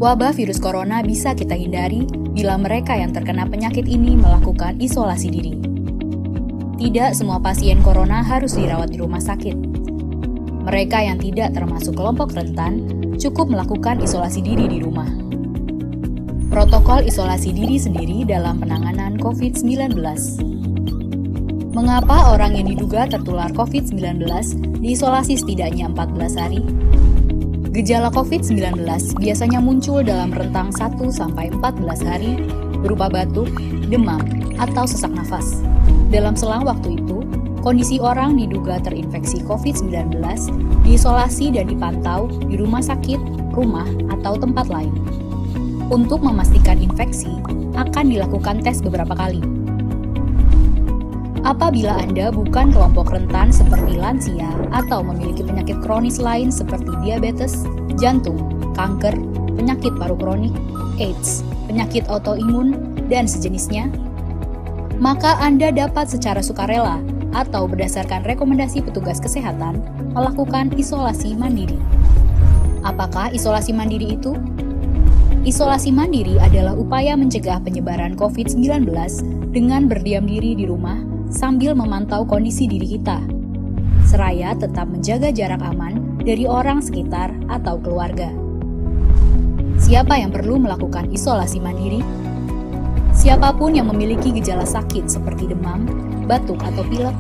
Wabah virus corona bisa kita hindari bila mereka yang terkena penyakit ini melakukan isolasi diri. Tidak semua pasien corona harus dirawat di rumah sakit. Mereka yang tidak termasuk kelompok rentan cukup melakukan isolasi diri di rumah. Protokol isolasi diri sendiri dalam penanganan COVID-19. Mengapa orang yang diduga tertular COVID-19 diisolasi setidaknya 14 hari? Gejala COVID-19 biasanya muncul dalam rentang 1-14 hari berupa batuk, demam, atau sesak nafas. Dalam selang waktu itu, kondisi orang diduga terinfeksi COVID-19 diisolasi dan dipantau di rumah sakit, rumah, atau tempat lain. Untuk memastikan infeksi, akan dilakukan tes beberapa kali. Apabila Anda bukan kelompok rentan seperti lansia atau memiliki penyakit kronis lain seperti diabetes, jantung, kanker, penyakit paru kronik, AIDS, penyakit autoimun, dan sejenisnya, maka Anda dapat secara sukarela atau berdasarkan rekomendasi petugas kesehatan melakukan isolasi mandiri. Apakah isolasi mandiri itu? Isolasi mandiri adalah upaya mencegah penyebaran COVID-19 dengan berdiam diri di rumah sambil memantau kondisi diri kita, seraya tetap menjaga jarak aman dari orang sekitar atau keluarga. Siapa yang perlu melakukan isolasi mandiri? Siapapun yang memiliki gejala sakit seperti demam, batuk atau pilek,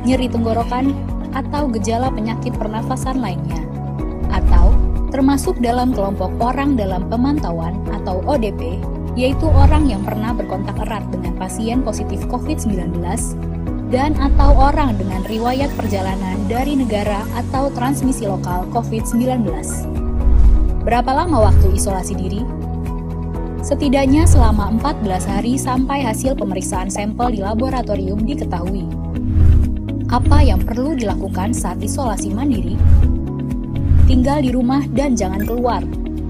nyeri tenggorokan, atau gejala penyakit pernafasan lainnya, atau termasuk dalam kelompok orang dalam pemantauan atau ODP, yaitu orang yang pernah berkontak erat dengan pasien positif COVID-19 dan atau orang dengan riwayat perjalanan dari negara atau transmisi lokal COVID-19. Berapa lama waktu isolasi diri? Setidaknya selama 14 hari sampai hasil pemeriksaan sampel di laboratorium diketahui. Apa yang perlu dilakukan saat isolasi mandiri? Tinggal di rumah dan jangan keluar,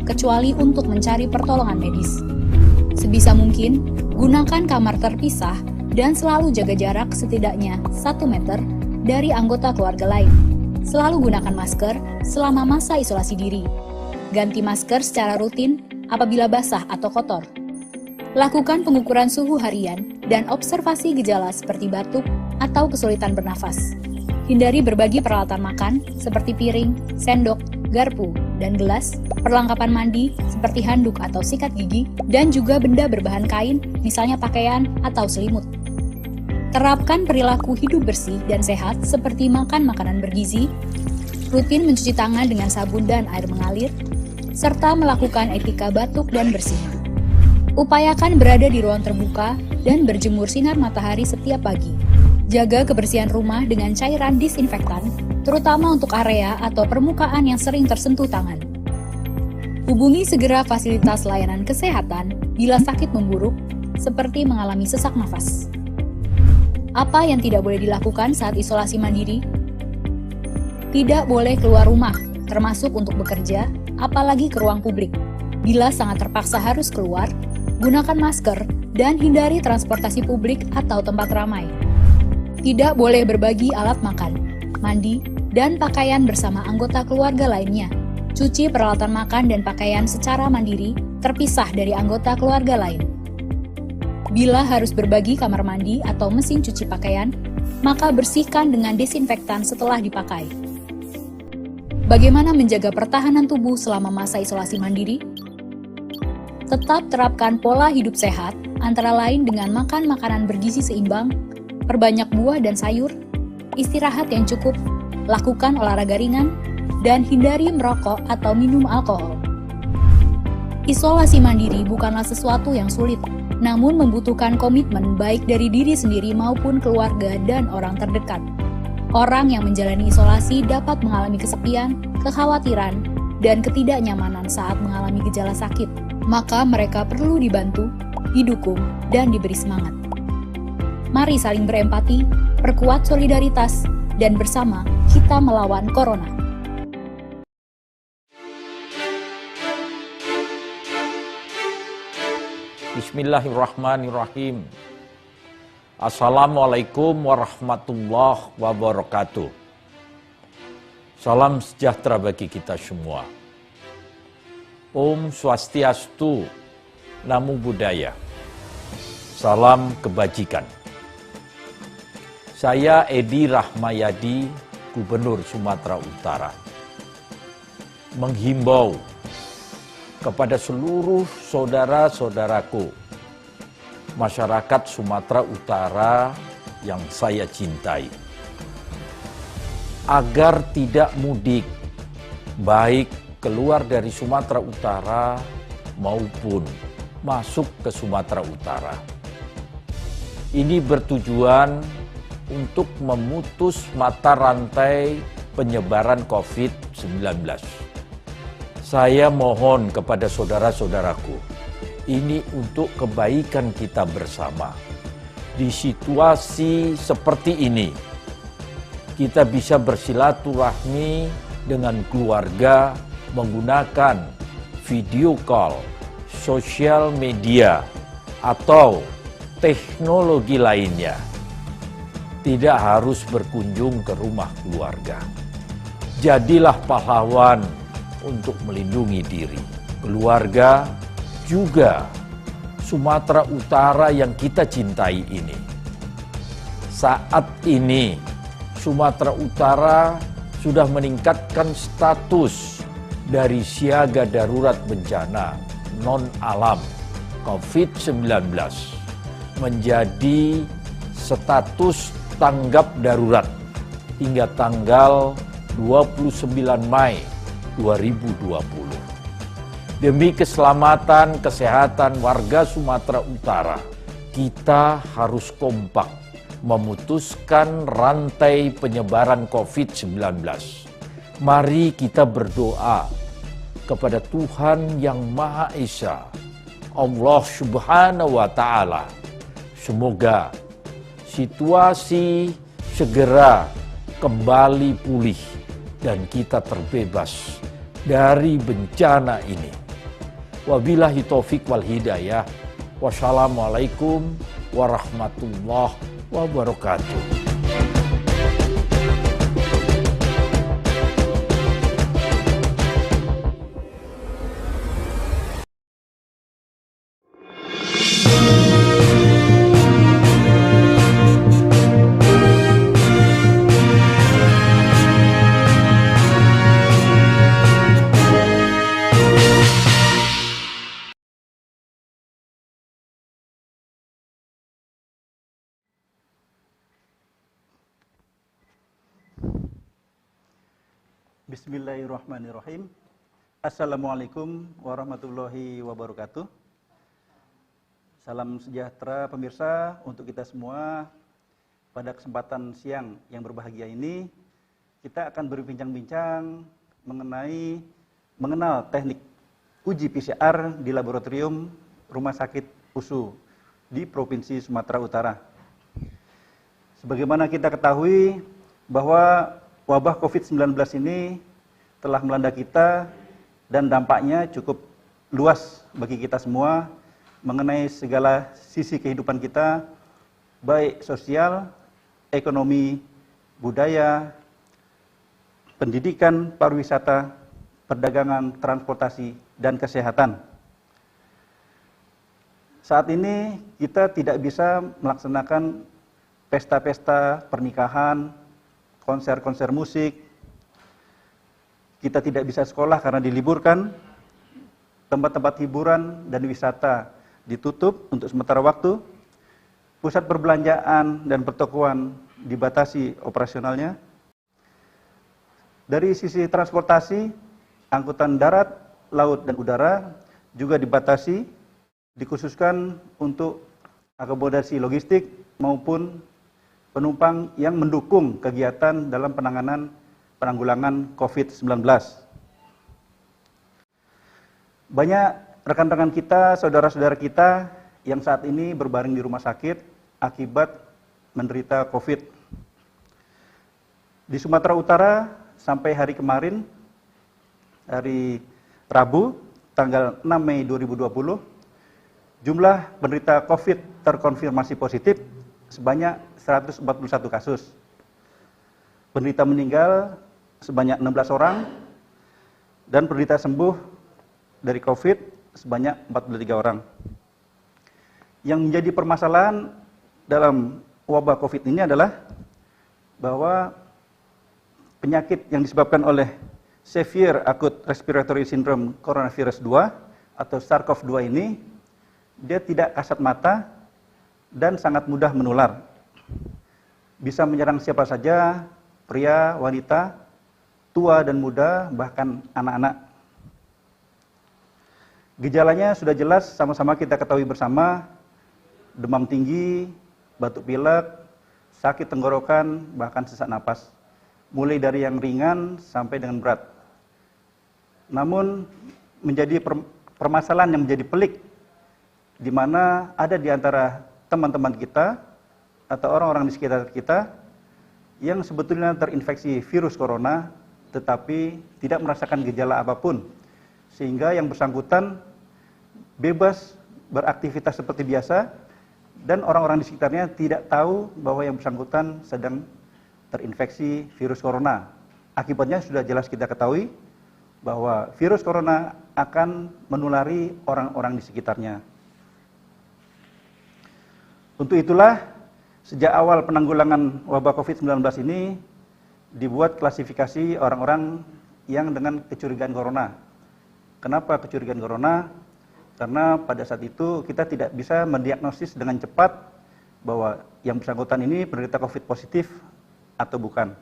kecuali untuk mencari pertolongan medis. Sebisa mungkin, gunakan kamar terpisah dan selalu jaga jarak setidaknya 1 meter dari anggota keluarga lain. Selalu gunakan masker selama masa isolasi diri. Ganti masker secara rutin apabila basah atau kotor. Lakukan pengukuran suhu harian dan observasi gejala seperti batuk atau kesulitan bernafas. Hindari berbagi peralatan makan seperti piring, sendok, garpu, dan gelas, perlengkapan mandi seperti handuk atau sikat gigi, dan juga benda berbahan kain, misalnya pakaian atau selimut. Terapkan perilaku hidup bersih dan sehat seperti makan makanan bergizi, rutin mencuci tangan dengan sabun dan air mengalir, serta melakukan etika batuk dan bersih. Upayakan berada di ruang terbuka dan berjemur sinar matahari setiap pagi. Jaga kebersihan rumah dengan cairan disinfektan, terutama untuk area atau permukaan yang sering tersentuh tangan. Hubungi segera fasilitas layanan kesehatan bila sakit memburuk, seperti mengalami sesak nafas. Apa yang tidak boleh dilakukan saat isolasi mandiri? Tidak boleh keluar rumah, termasuk untuk bekerja, apalagi ke ruang publik. Bila sangat terpaksa harus keluar, gunakan masker dan hindari transportasi publik atau tempat ramai. Tidak boleh berbagi alat makan, mandi, dan pakaian bersama anggota keluarga lainnya. Cuci peralatan makan dan pakaian secara mandiri, terpisah dari anggota keluarga lain. Bila harus berbagi kamar mandi atau mesin cuci pakaian, maka bersihkan dengan desinfektan setelah dipakai. Bagaimana menjaga pertahanan tubuh selama masa isolasi mandiri? Tetap terapkan pola hidup sehat, antara lain dengan makan makanan bergizi seimbang, perbanyak buah dan sayur, istirahat yang cukup, lakukan olahraga ringan, dan hindari merokok atau minum alkohol. Isolasi mandiri bukanlah sesuatu yang sulit, namun membutuhkan komitmen baik dari diri sendiri maupun keluarga dan orang terdekat. Orang yang menjalani isolasi dapat mengalami kesepian, kekhawatiran, dan ketidaknyamanan saat mengalami gejala sakit. Maka mereka perlu dibantu, didukung, dan diberi semangat. Mari saling berempati, perkuat solidaritas, dan bersama kita melawan corona. Bismillahirrahmanirrahim. Assalamualaikum warahmatullahi wabarakatuh. Salam sejahtera bagi kita semua. Om Swastiastu, Namo Buddhaya. Salam kebajikan. Saya Edi Rahmayadi, Gubernur Sumatera Utara, menghimbau kepada seluruh saudara-saudaraku, masyarakat Sumatera Utara yang saya cintai, agar tidak mudik, baik keluar dari Sumatera Utara maupun masuk ke Sumatera Utara. Ini bertujuan untuk memutus mata rantai penyebaran COVID-19. Saya mohon kepada saudara-saudaraku, ini untuk kebaikan kita bersama. Di situasi seperti ini, kita bisa bersilaturahmi dengan keluarga menggunakan video call, sosial media, atau teknologi lainnya. Tidak harus berkunjung ke rumah keluarga. Jadilah pahlawan untuk melindungi diri, keluarga, juga Sumatera Utara yang kita cintai ini. Saat ini, Sumatera Utara sudah meningkatkan status dari siaga darurat bencana non-alam COVID-19 menjadi status tanggap darurat hingga tanggal 29 Mei 2020. Demi keselamatan kesehatan warga Sumatera Utara, kita harus kompak memutuskan rantai penyebaran COVID-19. Mari kita berdoa kepada Tuhan Yang Maha Esa, Allah Subhanahu wa Ta'ala. Semoga situasi segera kembali pulih dan kita terbebas dari bencana ini. Wabillahi taufik wal hidayah. Wassalamualaikum warahmatullahi wabarakatuh. Bismillahirrahmanirrahim. Assalamualaikum warahmatullahi wabarakatuh. Salam sejahtera pemirsa untuk kita semua. Pada kesempatan siang yang berbahagia ini, kita akan berbincang-bincang mengenal teknik uji PCR di laboratorium Rumah Sakit USU di Provinsi Sumatera Utara. Sebagaimana kita ketahui bahwa wabah COVID-19 ini telah melanda kita dan dampaknya cukup luas bagi kita semua mengenai segala sisi kehidupan kita, baik sosial, ekonomi, budaya, pendidikan, pariwisata, perdagangan, transportasi, dan kesehatan. Saat ini kita tidak bisa melaksanakan pesta-pesta pernikahan, konser-konser musik, kita tidak bisa sekolah karena diliburkan, tempat-tempat hiburan dan wisata ditutup untuk sementara waktu, pusat perbelanjaan dan pertokoan dibatasi operasionalnya. Dari sisi transportasi, angkutan darat, laut, dan udara juga dibatasi, dikhususkan untuk akomodasi logistik maupun penumpang yang mendukung kegiatan dalam penanggulangan COVID-19. Banyak rekan-rekan kita, saudara-saudara kita yang saat ini berbaring di rumah sakit akibat menderita COVID. Di Sumatera Utara sampai hari kemarin, hari Rabu, tanggal 6 Mei 2020, jumlah penderita COVID terkonfirmasi positif sebanyak 141 kasus. Penderita meninggal sebanyak 16 orang dan penderita sembuh dari COVID sebanyak 43 orang. Yang menjadi permasalahan dalam wabah COVID ini adalah bahwa penyakit yang disebabkan oleh Severe Acute Respiratory Syndrome Coronavirus 2 atau SARS-CoV-2 ini, dia tidak kasat mata dan sangat mudah menular. Bisa menyerang siapa saja, pria, wanita, tua dan muda, bahkan anak-anak. Gejalanya sudah jelas, sama-sama kita ketahui bersama, demam tinggi, batuk pilek, sakit tenggorokan, bahkan sesak napas. Mulai dari yang ringan sampai dengan berat. Namun menjadi permasalahan yang menjadi pelik, di mana ada di antara teman-teman kita atau orang-orang di sekitar kita yang sebetulnya terinfeksi virus corona, tetapi tidak merasakan gejala apapun, sehingga yang bersangkutan bebas beraktivitas seperti biasa, dan orang-orang di sekitarnya tidak tahu bahwa yang bersangkutan sedang terinfeksi virus corona. Akibatnya sudah jelas kita ketahui bahwa virus corona akan menulari orang-orang di sekitarnya. Untuk itulah, sejak awal penanggulangan wabah COVID-19 ini dibuat klasifikasi orang-orang yang dengan kecurigaan corona. Kenapa kecurigaan corona? Karena pada saat itu kita tidak bisa mendiagnosis dengan cepat bahwa yang bersangkutan ini penderita COVID positif atau bukan.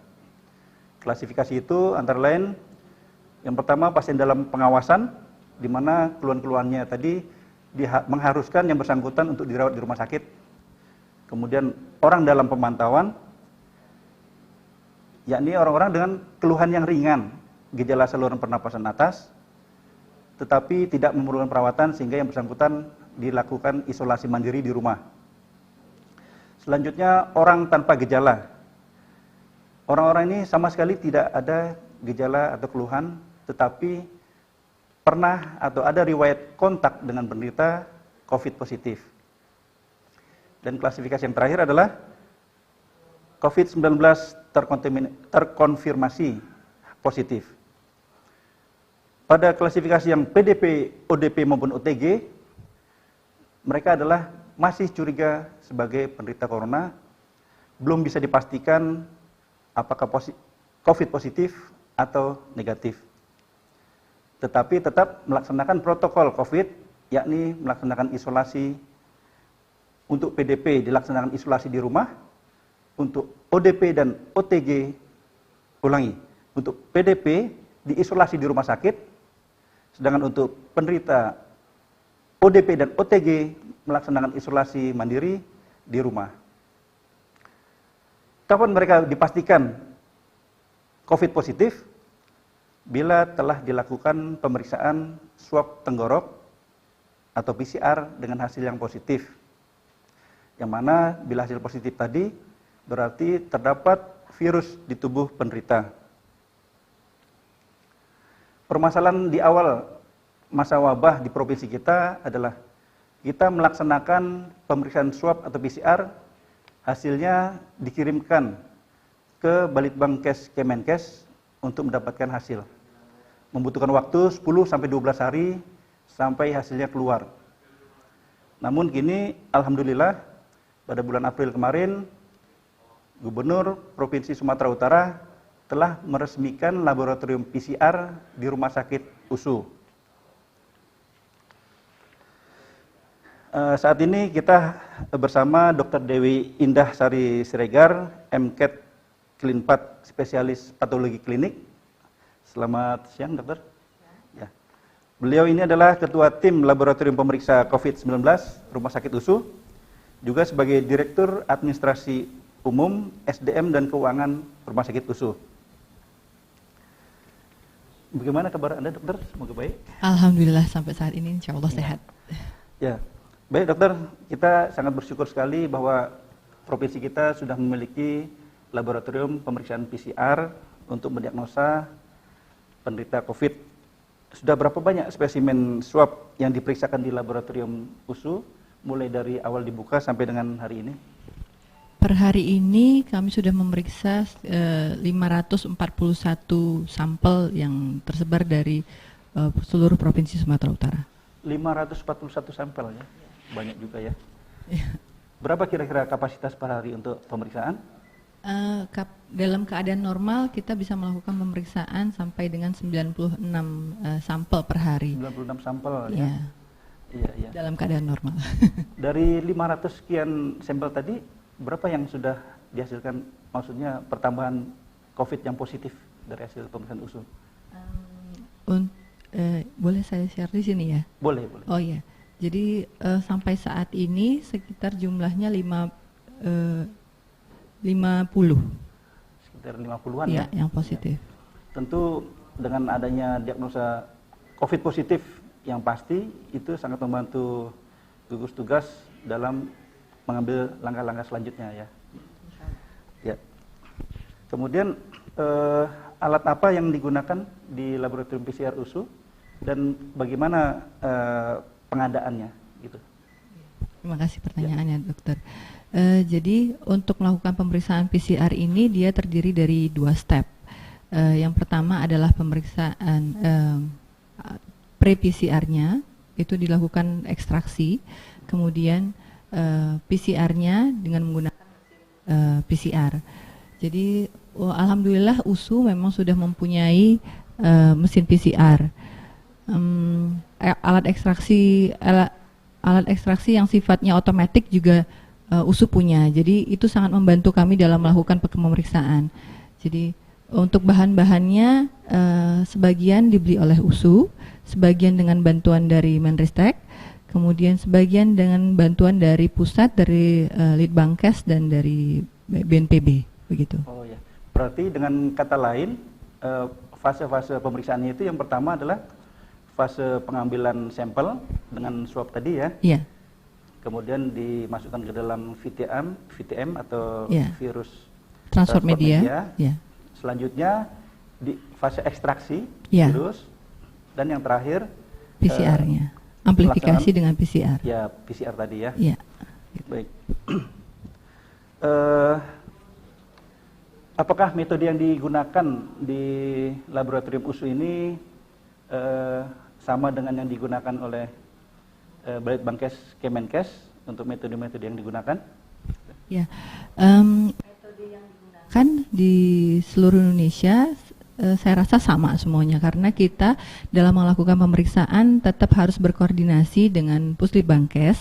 Klasifikasi itu antara lain, yang pertama pasien dalam pengawasan, di mana keluhan-keluhannya tadi mengharuskan yang bersangkutan untuk dirawat di rumah sakit. Kemudian orang dalam pemantauan, yakni orang-orang dengan keluhan yang ringan, gejala saluran pernapasan atas, tetapi tidak memerlukan perawatan sehingga yang bersangkutan dilakukan isolasi mandiri di rumah. Selanjutnya orang tanpa gejala. Orang-orang ini sama sekali tidak ada gejala atau keluhan, tetapi pernah atau ada riwayat kontak dengan penderita COVID positif. Dan klasifikasi yang terakhir adalah COVID-19 terkonfirmasi positif. Pada klasifikasi yang PDP, ODP maupun OTG, mereka adalah masih curiga sebagai penderita corona, belum bisa dipastikan apakah COVID positif atau negatif. Tetapi tetap melaksanakan protokol COVID, yakni melaksanakan isolasi. Untuk PDP dilaksanakan isolasi di rumah, untuk ODP dan OTG, untuk PDP diisolasi di rumah sakit, sedangkan untuk penderita ODP dan OTG melaksanakan isolasi mandiri di rumah. Kapan mereka dipastikan COVID positif? Bila telah dilakukan pemeriksaan swab tenggorok atau PCR dengan hasil yang positif. Yang mana bila hasil positif tadi berarti terdapat virus di tubuh penderita. Permasalahan di awal masa wabah di provinsi kita adalah kita melaksanakan pemeriksaan swab atau PCR, hasilnya dikirimkan ke Balitbangkes Kemenkes untuk mendapatkan hasil. Membutuhkan waktu 10-12 hari sampai hasilnya keluar. Namun kini alhamdulillah pada bulan April kemarin Gubernur Provinsi Sumatera Utara telah meresmikan laboratorium PCR di Rumah Sakit USU. Saat ini kita bersama Dr. Dewi Indah Sari Siregar, MCAT Klinpat Spesialis Patologi Klinik. Selamat siang, Dokter. Ya. Beliau ini adalah Ketua Tim Laboratorium Pemeriksa COVID-19 Rumah Sakit USU, juga sebagai Direktur Administrasi Umum, SDM dan Keuangan Rumah Sakit USU. Bagaimana kabar Anda, Dokter? Semoga baik. Alhamdulillah sampai saat ini insya Allah sehat. Ya, baik Dokter. Kita sangat bersyukur sekali bahwa provinsi kita sudah memiliki laboratorium pemeriksaan PCR untuk mendiagnosa penderita COVID. Sudah berapa banyak spesimen swab yang diperiksakan di laboratorium USU, mulai dari awal dibuka sampai dengan hari ini? Per hari ini kami sudah memeriksa 541 sampel yang tersebar dari seluruh provinsi Sumatera Utara. 541 sampel ya, banyak juga ya. Ya. Berapa kira-kira kapasitas per hari untuk pemeriksaan? Dalam keadaan normal kita bisa melakukan pemeriksaan sampai dengan 96 sampel per hari. 96 sampel ya. Ya, Iya, iya. dalam keadaan normal. Dari 500 sekian sampel tadi, berapa yang sudah dihasilkan, maksudnya pertambahan COVID yang positif dari hasil pemeriksaan usul? Boleh saya share di sini ya? Boleh, boleh. Oh ya, jadi sampai saat ini sekitar jumlahnya 50. Sekitar 50-an Ya, ya. yang positif. Tentu dengan adanya diagnosa COVID positif yang pasti itu sangat membantu gugus tugas dalam mengambil langkah-langkah selanjutnya ya. Ya. Kemudian alat apa yang digunakan di laboratorium PCR USU dan bagaimana pengadaannya gitu. Terima kasih pertanyaannya, dokter. Jadi untuk melakukan pemeriksaan PCR ini dia terdiri dari 2 step. Yang pertama adalah pemeriksaan pre-PCR-nya, itu dilakukan ekstraksi, kemudian PCR-nya dengan menggunakan PCR. Jadi alhamdulillah USU memang sudah mempunyai mesin PCR. Alat ekstraksi yang sifatnya otomatis juga USU punya. Jadi itu sangat membantu kami dalam melakukan pemeriksaan. Jadi untuk bahan-bahannya sebagian dibeli oleh USU, sebagian dengan bantuan dari Menristek, kemudian sebagian dengan bantuan dari pusat, dari Litbangkes dan dari BNPB, begitu. Oh ya, berarti dengan kata lain fase-fase pemeriksaannya itu yang pertama adalah fase pengambilan sampel dengan swab tadi ya. Iya. Kemudian dimasukkan ke dalam VTM atau Ya. virus Transport media. Ya. Selanjutnya di fase ekstraksi Ya. virus dan yang terakhir PCR-nya. Amplifikasi dengan PCR. ya PCR tadi ya. Iya. Baik. Apakah metode yang digunakan di laboratorium USU ini sama dengan yang digunakan oleh Litbangkes Kemenkes untuk metode-metode yang digunakan? Ya, metode yang digunakan di seluruh Indonesia saya rasa sama semuanya karena kita dalam melakukan pemeriksaan tetap harus berkoordinasi dengan Puslitbangkes,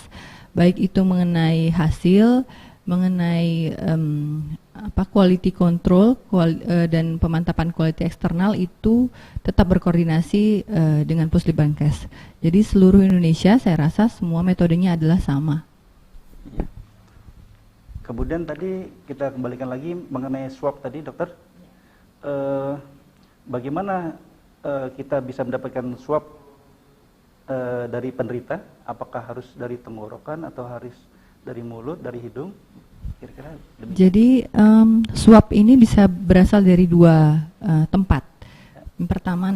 baik itu mengenai hasil, mengenai quality control dan pemantapan quality eksternal itu tetap berkoordinasi dengan Puslitbangkes. Jadi seluruh Indonesia saya rasa semua metodenya adalah sama. Ya. Kemudian tadi kita kembalikan lagi mengenai swab tadi, dokter. Bagaimana kita bisa mendapatkan swab dari penderita? Apakah harus dari tenggorokan atau harus dari mulut, dari hidung? Kira-kira demikian. Jadi swab ini bisa berasal dari 2 tempat. Yang pertama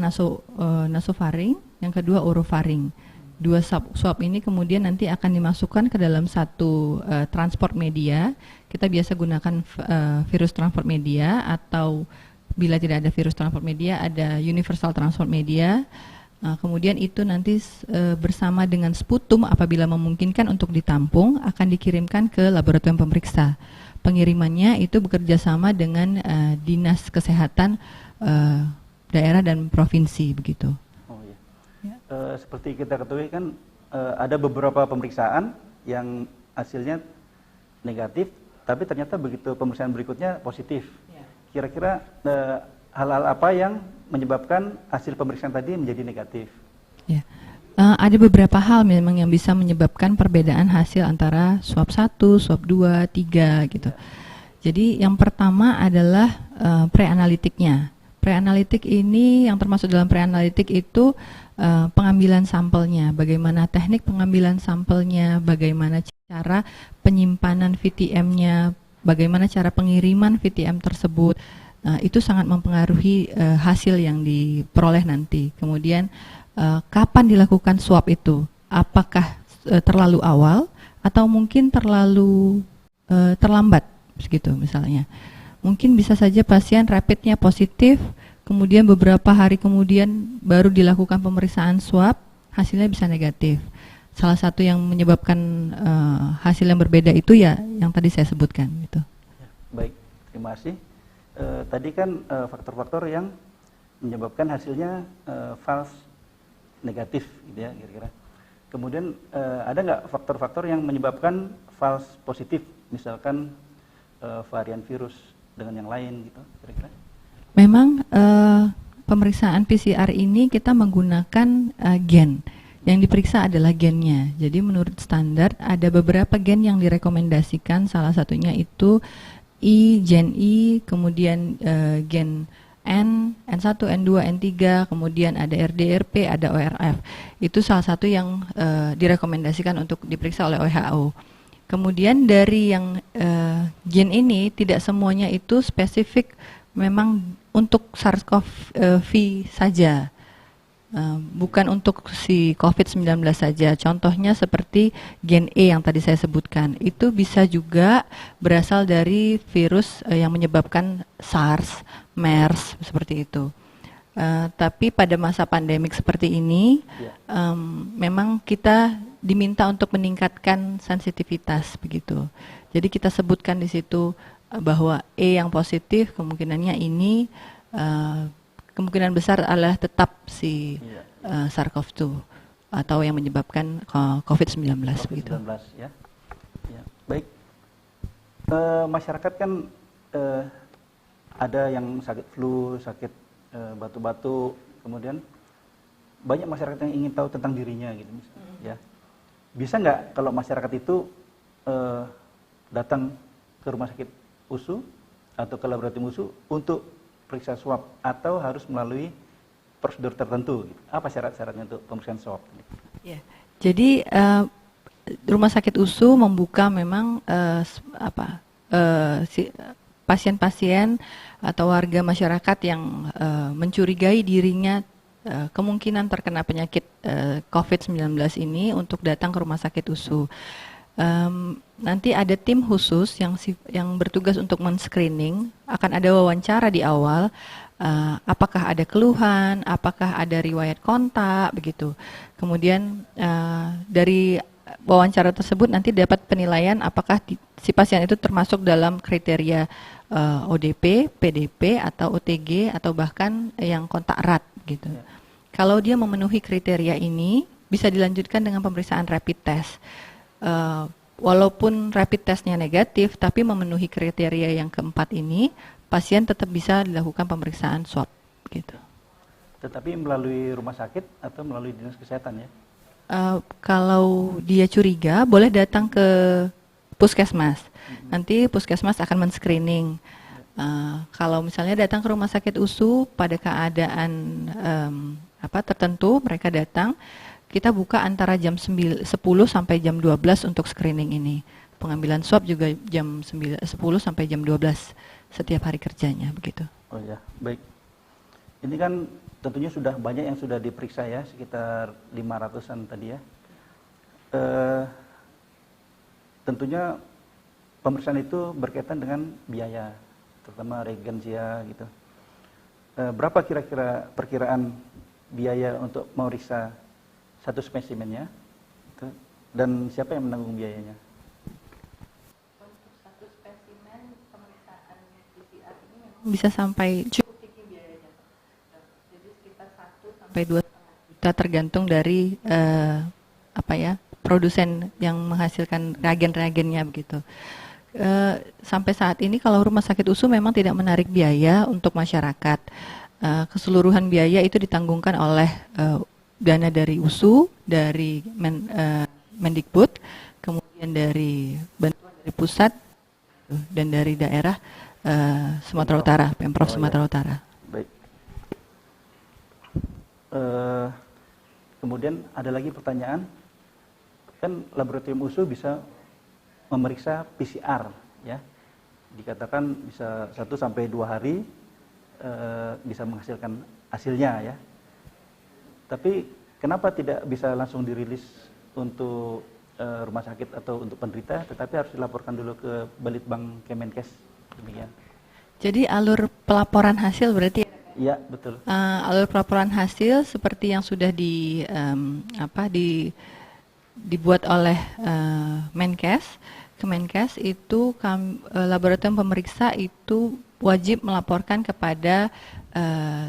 nasofaring, yang kedua orofaring. 2 swab ini kemudian nanti akan dimasukkan ke dalam satu transport media. Kita biasa gunakan virus transport media atau bila tidak ada virus transport media ada universal transport media. Kemudian itu nanti bersama dengan sputum apabila memungkinkan untuk ditampung akan dikirimkan ke laboratorium pemeriksa. Pengirimannya itu bekerja sama dengan dinas kesehatan daerah dan provinsi begitu. Oh ya. Seperti kita ketahui kan ada beberapa pemeriksaan yang hasilnya negatif, tapi ternyata begitu pemeriksaan berikutnya positif. Kira-kira hal-hal apa yang menyebabkan hasil pemeriksaan tadi menjadi negatif? Ya. Ada beberapa hal memang yang bisa menyebabkan perbedaan hasil antara swab 1, swab 2, 3 gitu. Jadi yang pertama adalah pre-analitiknya. Pre-analitik ini yang termasuk dalam pre-analitik itu pengambilan sampelnya, bagaimana teknik pengambilan sampelnya, bagaimana cara penyimpanan VTM-nya, bagaimana cara pengiriman VTM tersebut. Itu sangat mempengaruhi hasil yang diperoleh nanti. Kemudian kapan dilakukan swab itu? Apakah terlalu awal atau mungkin terlalu terlambat, begitu misalnya. Mungkin bisa saja pasien rapidnya positif, kemudian beberapa hari kemudian baru dilakukan pemeriksaan swab, hasilnya bisa negatif. Salah satu yang menyebabkan hasil yang berbeda itu ya yang tadi saya sebutkan gitu. Baik, terima kasih. Tadi kan faktor-faktor yang menyebabkan hasilnya false negatif, gitu ya kira-kira. Kemudian ada nggak faktor-faktor yang menyebabkan false positif, misalkan varian virus dengan yang lain gitu, kira-kira? Memang pemeriksaan PCR ini kita menggunakan gen. Yang diperiksa adalah gennya. Jadi menurut standar ada beberapa gen yang direkomendasikan. Salah satunya itu gen I, kemudian gen N, N1, N2, N3, kemudian ada RDRP, ada ORF. Itu salah satu yang direkomendasikan untuk diperiksa oleh WHO. Kemudian dari yang gen ini tidak semuanya itu spesifik memang untuk SARS-CoV saja. Bukan untuk si COVID-19 saja. Contohnya seperti gen E yang tadi saya sebutkan. Itu bisa juga berasal dari virus yang menyebabkan SARS, MERS, seperti itu. Tapi pada masa pandemik seperti ini, memang kita diminta untuk meningkatkan sensitivitas begitu. Jadi kita sebutkan di situ bahwa E yang positif kemungkinannya ini kemungkinan besar adalah tetap si SARS-CoV-2 atau yang menyebabkan COVID-19 begitu. COVID-19 ya. Ya. Baik. Masyarakat kan ada yang sakit flu, sakit batuk-batuk, kemudian banyak masyarakat yang ingin tahu tentang dirinya gitu, ya. Bisa nggak kalau masyarakat itu datang ke rumah sakit USU atau ke laboratorium USU untuk periksa swab atau harus melalui prosedur tertentu? Apa syarat-syaratnya untuk pemeriksaan swab? Ya, jadi rumah sakit USU membuka memang pasien-pasien atau warga masyarakat yang mencurigai dirinya kemungkinan terkena penyakit COVID-19 ini untuk datang ke rumah sakit USU. Nanti ada tim khusus yang bertugas untuk men-screening, akan ada wawancara di awal, apakah ada keluhan, apakah ada riwayat kontak, begitu. Kemudian dari wawancara tersebut nanti dapat penilaian apakah si pasien itu termasuk dalam kriteria ODP, PDP, atau OTG, atau bahkan yang kontak erat, gitu. Kalau dia memenuhi kriteria ini, bisa dilanjutkan dengan pemeriksaan rapid test. Walaupun rapid testnya negatif, tapi memenuhi kriteria yang keempat ini, pasien tetap bisa dilakukan pemeriksaan swab, gitu. Tetapi melalui rumah sakit atau melalui dinas kesehatan ya? Kalau dia curiga, boleh datang ke puskesmas. Nanti puskesmas akan men-screening. Kalau misalnya datang ke rumah sakit USU pada keadaan tertentu, mereka datang. Kita buka antara jam 10 sampai jam 12 untuk screening ini. Pengambilan swab juga jam 10 sampai jam 12 setiap hari kerjanya, begitu. Oh ya, baik. Ini kan tentunya sudah banyak yang sudah diperiksa ya, sekitar 500-an tadi ya. Tentunya pemeriksaan itu berkaitan dengan biaya, terutama reagensia gitu. Berapa kira-kira perkiraan biaya untuk memeriksa satu spesimennya, dan siapa yang menanggung biayanya? Untuk satu spesimen pemeriksaan PCR ini memang bisa sampai cukup tinggi biayanya. Jadi sekitar 1 sampai 2 juta tergantung dari produsen yang menghasilkan reagen-reagennya begitu. Sampai saat ini kalau rumah sakit USU memang tidak menarik biaya untuk masyarakat. Keseluruhan biaya itu ditanggungan oleh dana dari USU, dari Mendikbud, kemudian dari bantuan dari pusat dan dari daerah Sumatera Utara, Pemprov Sumatera Utara. Baik. Kemudian ada lagi pertanyaan, kan laboratorium USU bisa memeriksa PCR, ya, dikatakan bisa 1 sampai 2 hari bisa menghasilkan hasilnya, ya. Tapi kenapa tidak bisa langsung dirilis untuk rumah sakit atau untuk penderita, tetapi harus dilaporkan dulu ke Balitbang Kemenkes, demikian? Jadi alur pelaporan hasil berarti Iya, betul. Alur pelaporan hasil seperti yang sudah dibuat oleh Kemenkes itu laboratorium pemeriksa itu wajib melaporkan kepada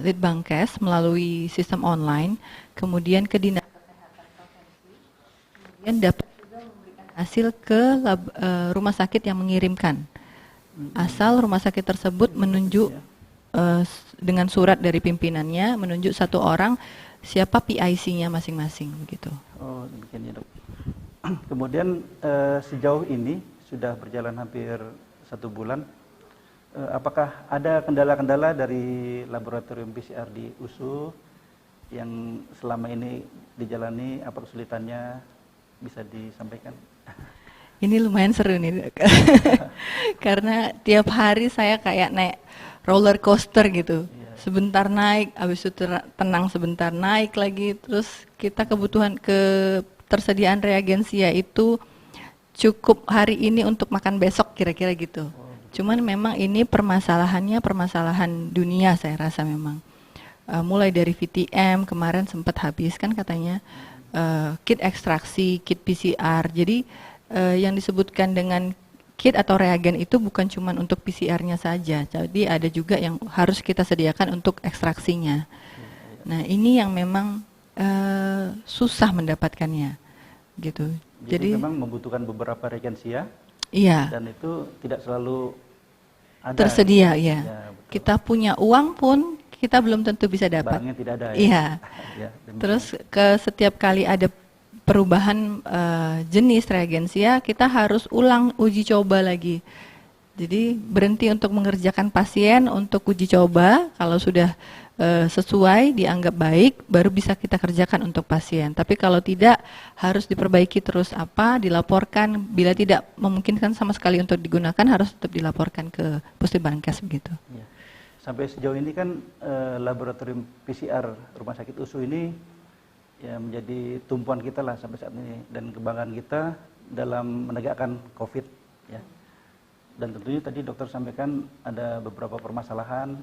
Litbangkes melalui sistem online, kemudian ke Dinas Kesehatan Provinsi, kemudian dapat juga memberikan hasil ke rumah sakit yang mengirimkan. Asal rumah sakit tersebut menunjuk dengan surat dari pimpinannya menunjuk satu orang siapa PIC-nya masing-masing begitu. Oh, demikian ya, Dok. Kemudian sejauh ini sudah berjalan hampir 1 bulan. Apakah ada kendala-kendala dari laboratorium PCR di USU yang selama ini dijalani? Apa kesulitannya, bisa disampaikan? Ini lumayan seru nih, karena tiap hari saya kayak naik roller coaster gitu. Sebentar naik, habis itu tenang sebentar, naik lagi. Terus kita ketersediaan reagensia itu cukup hari ini untuk makan besok kira-kira gitu. Cuman memang ini permasalahannya permasalahan dunia saya rasa memang. Mulai dari VTM kemarin sempat habis kan katanya, kit ekstraksi, kit PCR. Jadi yang disebutkan dengan kit atau reagen itu bukan cuma untuk PCR-nya saja, jadi ada juga yang harus kita sediakan untuk ekstraksinya. Nah ini yang memang susah mendapatkannya, gitu. Jadi memang membutuhkan beberapa reagensia. Iya. Dan itu tidak selalu ada. Tersedia, ya. Ya, kita punya uang pun kita belum tentu bisa dapat. Barangnya tidak ada. Ya. Iya. Ya, terus setiap kali ada perubahan jenis reagensia, kita harus ulang uji coba lagi. Jadi berhenti untuk mengerjakan pasien untuk uji coba, kalau sudah sesuai, dianggap baik, baru bisa kita kerjakan untuk pasien. Tapi kalau tidak, harus diperbaiki terus dilaporkan, bila tidak memungkinkan sama sekali untuk digunakan, harus tetap dilaporkan ke Puslitbangkes begitu. Ya. Sampai sejauh ini kan laboratorium PCR Rumah Sakit USU ini ya menjadi tumpuan kita lah sampai saat ini, dan kebanggaan kita dalam menegakkan COVID ya. Dan tentunya tadi dokter sampaikan ada beberapa permasalahan.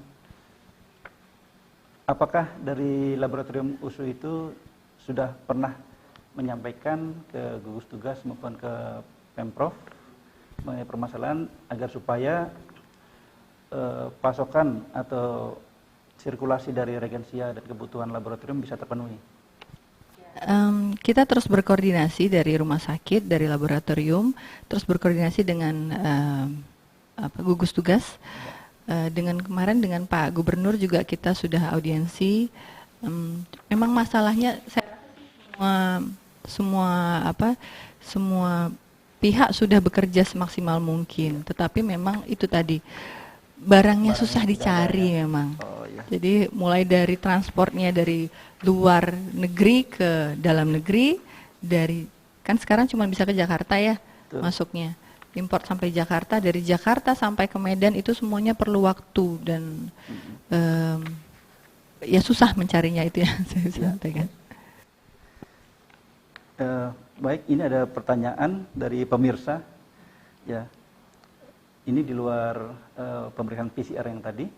Apakah dari laboratorium USU itu sudah pernah menyampaikan ke gugus tugas maupun ke Pemprov mengenai permasalahan agar supaya pasokan atau sirkulasi dari reagensia dan kebutuhan laboratorium bisa terpenuhi? Kita terus berkoordinasi dari rumah sakit, dari laboratorium, terus berkoordinasi dengan gugus tugas. Dengan kemarin dengan Pak Gubernur juga kita sudah audiensi. Memang masalahnya semua pihak sudah bekerja semaksimal mungkin, tetapi memang itu tadi barangnya susah dicari memang. Jadi mulai dari transportnya dari luar negeri ke dalam negeri, kan sekarang cuma bisa ke Jakarta ya. Betul. Masuknya. Import sampai Jakarta, dari Jakarta sampai ke Medan itu semuanya perlu waktu dan ya susah mencarinya itu yang saya sampaikan. Baik, ini ada pertanyaan dari pemirsa. Ya, ini di luar pemeriksaan PCR yang tadi.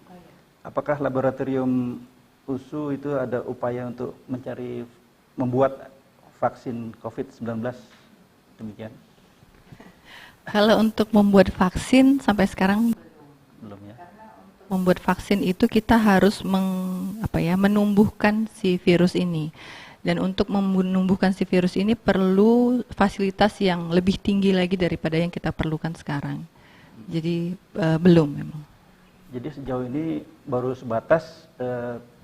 Apakah laboratorium USU itu ada upaya untuk membuat vaksin COVID-19 demikian? Kalau untuk membuat vaksin sampai sekarang belum ya. Membuat vaksin itu kita harus menumbuhkan si virus ini. Dan untuk menumbuhkan si virus ini perlu fasilitas yang lebih tinggi lagi daripada yang kita perlukan sekarang. Jadi belum memang. Jadi sejauh ini baru sebatas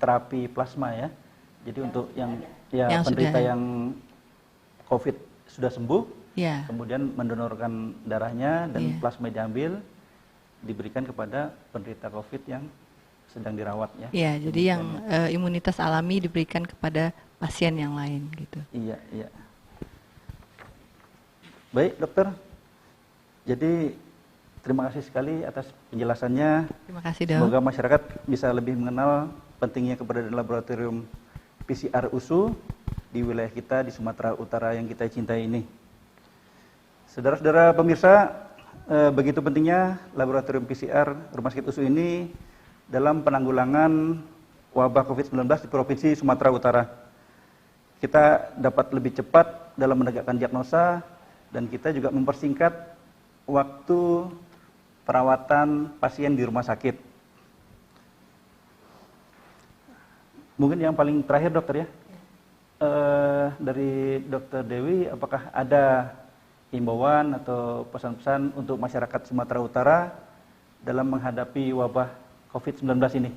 terapi plasma ya. Jadi untuk yang penderita yang COVID sudah sembuh, ya, kemudian mendonorkan darahnya dan plasma diambil, diberikan kepada penderita COVID yang sedang dirawat ya. Iya, jadi yang imunitas alami diberikan kepada pasien yang lain gitu. Iya, iya. Baik dokter, jadi terima kasih sekali atas penjelasannya. Terima kasih, Dok. Semoga masyarakat bisa lebih mengenal pentingnya keberadaan laboratorium PCR USU di wilayah kita di Sumatera Utara yang kita cintai ini. Saudara-saudara pemirsa, begitu pentingnya laboratorium PCR Rumah Sakit USU ini dalam penanggulangan wabah COVID-19 di Provinsi Sumatera Utara. Kita dapat lebih cepat dalam menegakkan diagnosa dan kita juga mempersingkat waktu perawatan pasien di rumah sakit. Mungkin yang paling terakhir dokter ya, dari Dokter Dewi, apakah ada himbauan atau pesan-pesan untuk masyarakat Sumatera Utara dalam menghadapi wabah COVID-19 ini?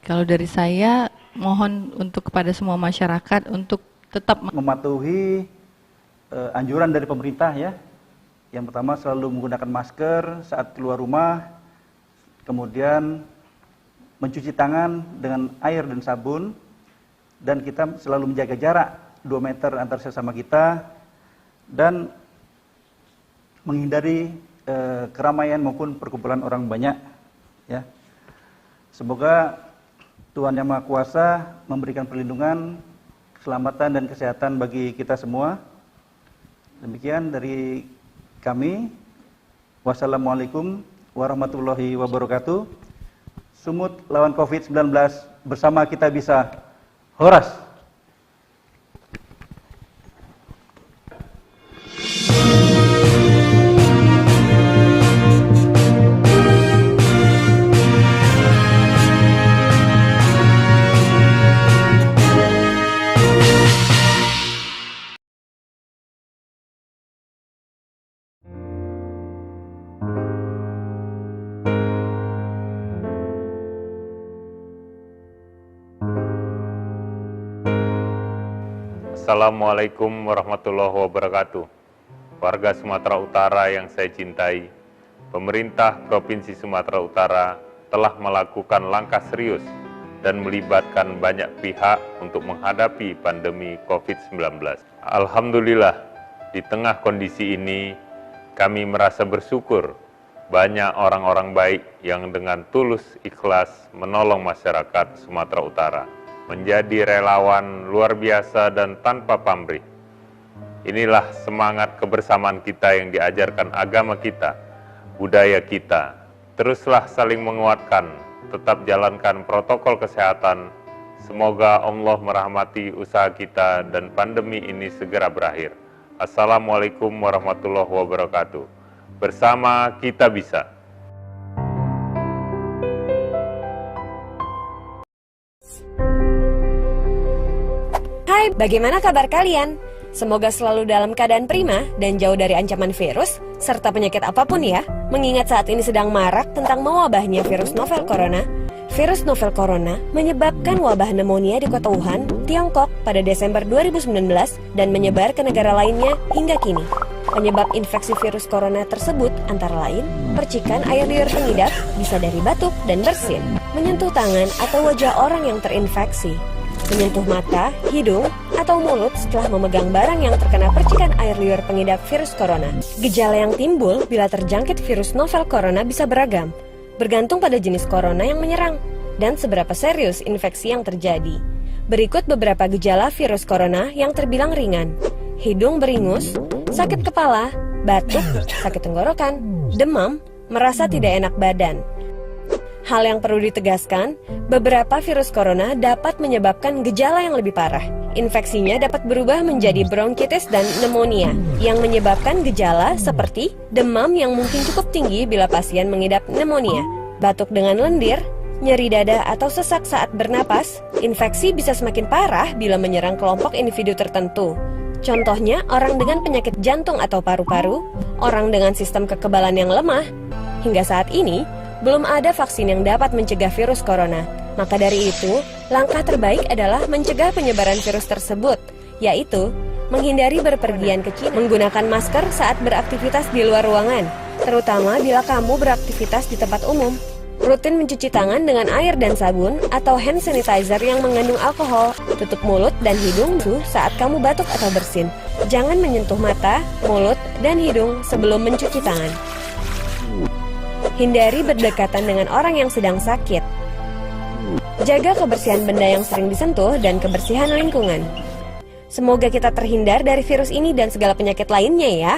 Kalau dari saya, mohon untuk kepada semua masyarakat untuk tetap mematuhi anjuran dari pemerintah ya. Yang pertama selalu menggunakan masker saat keluar rumah, kemudian mencuci tangan dengan air dan sabun, dan kita selalu menjaga jarak 2 meter antar sesama kita, dan menghindari keramaian maupun perkumpulan orang banyak ya. Semoga Tuhan Yang Maha Kuasa memberikan perlindungan, keselamatan dan kesehatan bagi kita semua. Demikian dari kami. Wassalamualaikum warahmatullahi wabarakatuh. Sumut lawan COVID-19, bersama kita bisa. Horas. Assalamualaikum warahmatullahi wabarakatuh. Warga Sumatera Utara yang saya cintai, pemerintah Provinsi Sumatera Utara telah melakukan langkah serius dan melibatkan banyak pihak untuk menghadapi pandemi COVID-19. Alhamdulillah, di tengah kondisi ini, kami merasa bersyukur banyak orang-orang baik yang dengan tulus ikhlas menolong masyarakat Sumatera Utara, menjadi relawan luar biasa dan tanpa pamrih. Inilah semangat kebersamaan kita yang diajarkan agama kita, budaya kita. Teruslah saling menguatkan, tetap jalankan protokol kesehatan. Semoga Allah merahmati usaha kita dan pandemi ini segera berakhir. Assalamualaikum warahmatullahi wabarakatuh. Bersama kita bisa. Hai, bagaimana kabar kalian? Semoga selalu dalam keadaan prima dan jauh dari ancaman virus, serta penyakit apapun ya. Mengingat saat ini sedang marak tentang mewabahnya virus novel corona. Virus novel corona menyebabkan wabah pneumonia di kota Wuhan, Tiongkok pada Desember 2019 dan menyebar ke negara lainnya hingga kini. Penyebab infeksi virus corona tersebut antara lain percikan air liur pengidap, bisa dari batuk dan bersin, menyentuh tangan atau wajah orang yang terinfeksi, menyentuh mata, hidung, atau mulut setelah memegang barang yang terkena percikan air liur pengidap virus corona. Gejala yang timbul bila terjangkit virus novel corona bisa beragam, bergantung pada jenis corona yang menyerang dan seberapa serius infeksi yang terjadi. Berikut beberapa gejala virus corona yang terbilang ringan: hidung beringus, sakit kepala, batuk, sakit tenggorokan, demam, merasa tidak enak badan. Hal yang perlu ditegaskan, beberapa virus corona dapat menyebabkan gejala yang lebih parah. Infeksinya dapat berubah menjadi bronkitis dan pneumonia, yang menyebabkan gejala seperti demam yang mungkin cukup tinggi bila pasien mengidap pneumonia, batuk dengan lendir, nyeri dada atau sesak saat bernapas. Infeksi bisa semakin parah bila menyerang kelompok individu tertentu. Contohnya, orang dengan penyakit jantung atau paru-paru, orang dengan sistem kekebalan yang lemah. Hingga saat ini, belum ada vaksin yang dapat mencegah virus corona. Maka dari itu, langkah terbaik adalah mencegah penyebaran virus tersebut, yaitu menghindari berpergian ke Cina, menggunakan masker saat beraktivitas di luar ruangan, terutama bila kamu beraktivitas di tempat umum. Rutin mencuci tangan dengan air dan sabun atau hand sanitizer yang mengandung alkohol. Tutup mulut dan hidung saat kamu batuk atau bersin. Jangan menyentuh mata, mulut, dan hidung sebelum mencuci tangan. Hindari berdekatan dengan orang yang sedang sakit. Jaga kebersihan benda yang sering disentuh dan kebersihan lingkungan. Semoga kita terhindar dari virus ini dan segala penyakit lainnya ya.